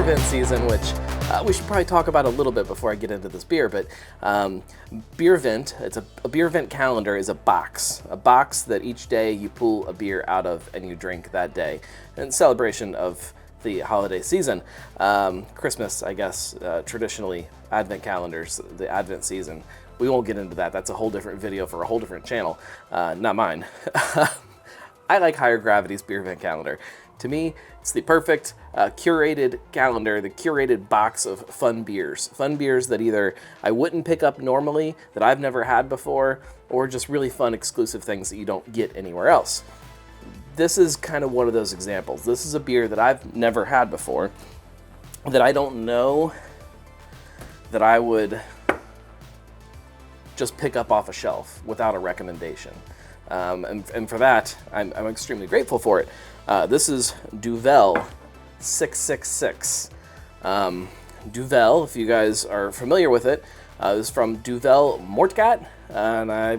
Beervent season, which we should probably talk about a little bit before I get into this beer, but Beervent, it's a Beervent calendar is a box that each day you pull a beer out of and you drink that day in celebration of the holiday season. Christmas, I guess, traditionally, Advent calendars, the Advent season. We won't get into that. That's a whole different video for a whole different channel, not mine. I like Higher Gravity's Beervent calendar. To me, it's the perfect curated calendar, the curated box of fun beers. Fun beers that either I wouldn't pick up normally, that I've never had before, or just really fun exclusive things that you don't get anywhere else. This is kind of one of those examples. This is a beer that I've never had before, that I don't know that I would just pick up off a shelf without a recommendation. And for that, I'm extremely grateful for it. This is Duvel 666. Duvel, if you guys are familiar with it, is from Duvel Mortgat, and I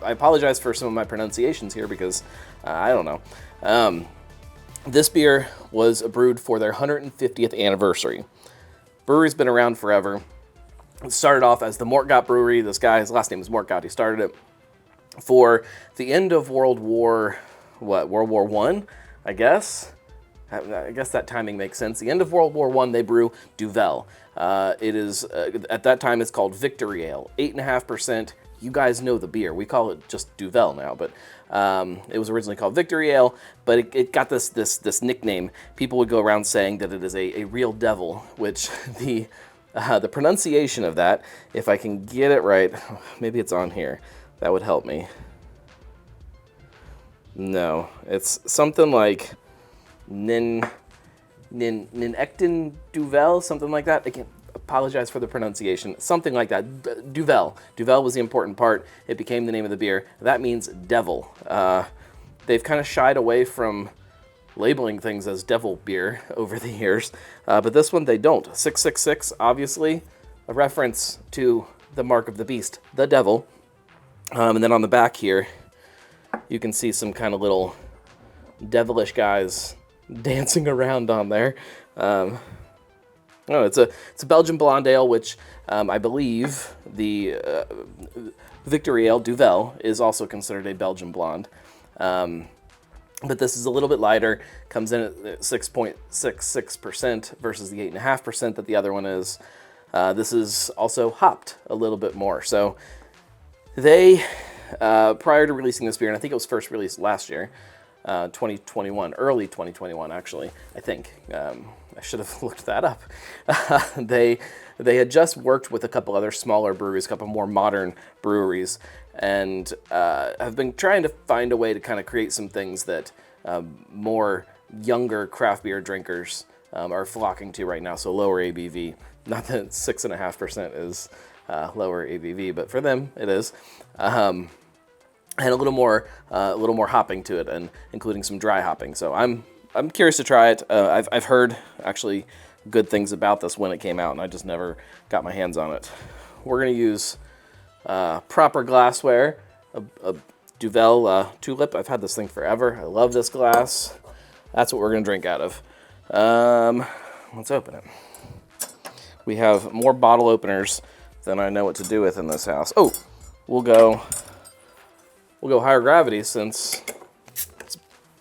apologize for some of my pronunciations here because I don't know. This beer was brewed for their 150th anniversary. Brewery's been around forever. It started off as the Mortgat Brewery. This guy, his last name is Mortgat. He started it for the end of World War I, I guess. I guess that timing makes sense. The end of World War I, they brew Duvel. It is, at that time, it's called Victory Ale, 8.5%. You guys know the beer. We call it just Duvel now, but it was originally called Victory Ale, but it got this nickname. People would go around saying that it is a real devil, which the pronunciation of that, if I can get it right, maybe it's on here. That would help me. No, it's something like Ninectin Duvel, something like that. I can't apologize for the pronunciation. Something like that. Duvel. Duvel was the important part. It became the name of the beer. That means devil. They've kind of shied away from labeling things as devil beer over the years, but this one they don't. 666, obviously, a reference to the mark of the beast, the devil. And then on the back here, you can see some kind of little devilish guys dancing around on there. Oh, it's a Belgian blonde ale, which I believe the Victory Ale Duvel is also considered a Belgian blonde. But this is a little bit lighter, comes in at 6.66% versus the 8.5% that the other one is. This is also hopped a little bit more. So they, prior to releasing this beer, and I think it was first released last year, 2021, early 2021 actually, I think. I should have looked that up. They had just worked with a couple other smaller breweries, a couple more modern breweries, and have been trying to find a way to kind of create some things that more younger craft beer drinkers are flocking to right now. So lower ABV. Not that 6.5% is lower ABV, but for them it is. And a little more hopping to it, and including some dry hopping. So I'm curious to try it. I've heard actually good things about this when it came out, and I just never got my hands on it. We're gonna use proper glassware, a Duvel Tulip. I've had this thing forever. I love this glass. That's what we're gonna drink out of. Let's open it. We have more bottle openers than I know what to do with in this house. Oh, we'll go Higher Gravity since it's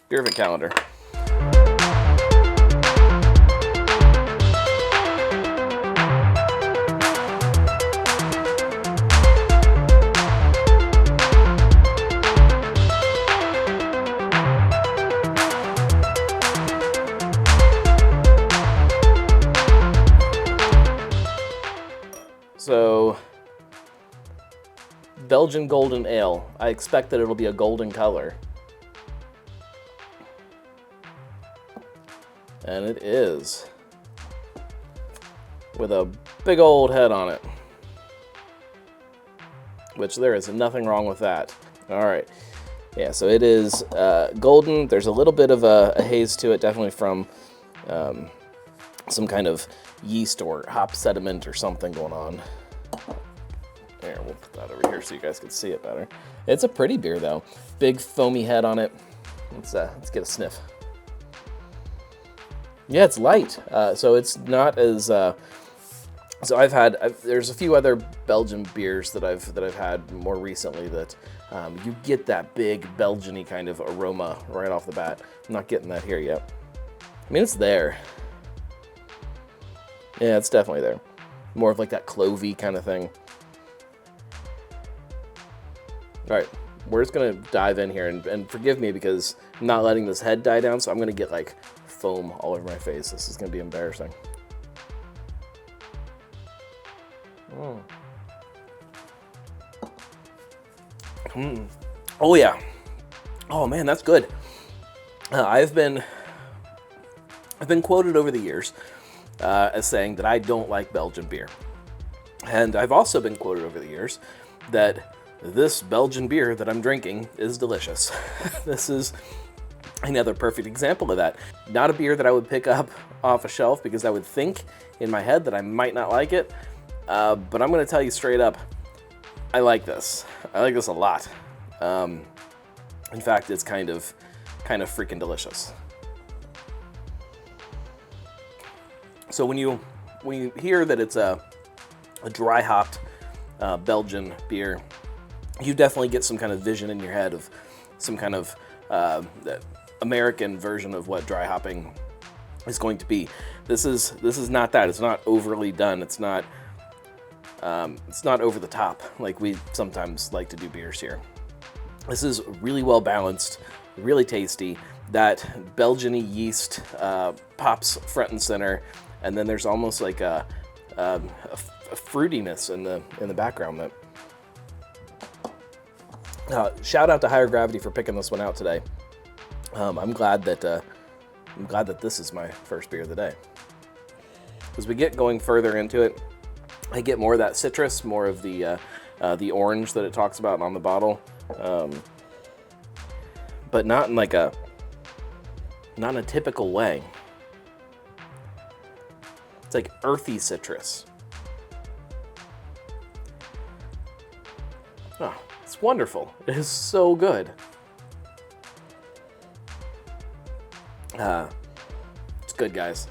Beervent calendar. So, Belgian Golden Ale. I expect that it'll be a golden color. And it is. With a big old head on it. Which there is nothing wrong with that. Alright. Yeah, so it is golden. There's a little bit of a haze to it, definitely from some kind of yeast or hop sediment or something going on. There, we'll put that over here so you guys can see it better. It's a pretty beer though. Big foamy head on it. Let's get a sniff. Yeah, it's light, so it's not as. So there's a few other Belgian beers that I've had more recently that you get that big Belgian-y kind of aroma right off the bat. I'm not getting that here yet. I mean, it's there. Yeah, it's definitely there. More of like that clovey kind of thing. All right, we're just gonna dive in here and forgive me because I'm not letting this head die down, so I'm gonna get like foam all over my face. This is gonna be embarrassing. Oh yeah. Oh man, that's good. I've been quoted over the years as saying that I don't like Belgian beer, and I've also been quoted over the years that this Belgian beer that I'm drinking is delicious. This is another perfect example of that. Not a beer that I would pick up off a shelf because I would think in my head that I might not like it. But I'm going to tell you straight up, I like this. I like this a lot. In fact, it's kind of freaking delicious. So when you hear that it's a dry hopped Belgian beer, you definitely get some kind of vision in your head of some kind of American version of what dry hopping is going to be. This is not that. It's not overly done. It's not over the top like we sometimes like to do beers here. This is really well balanced, really tasty. That Belgian-y yeast pops front and center, and then there's almost like a fruitiness in the background. That shout out to Higher Gravity for picking this one out today. I'm glad that this is my first beer of the day. As we get going further into it, I get more of that citrus, more of the orange that it talks about on the bottle, but not in a typical way. It's like earthy citrus. Oh, it's wonderful. It is so good. It's good, guys.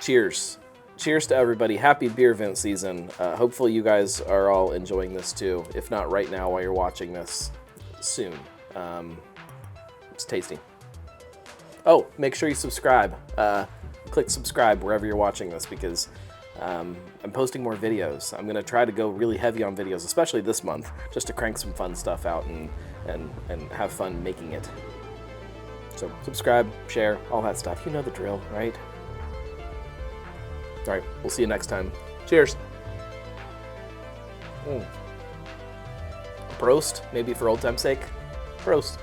Cheers. Cheers to everybody. Happy Beervent season. Hopefully you guys are all enjoying this too. If not right now while you're watching this, soon. It's tasty. Oh, make sure you subscribe. Click subscribe wherever you're watching this because I'm posting more videos. I'm going to try to go really heavy on videos, especially this month, just to crank some fun stuff out and have fun making it. So subscribe, share, all that stuff. You know the drill, right? All right, we'll see you next time. Cheers. Prost, maybe for old time's sake. Prost.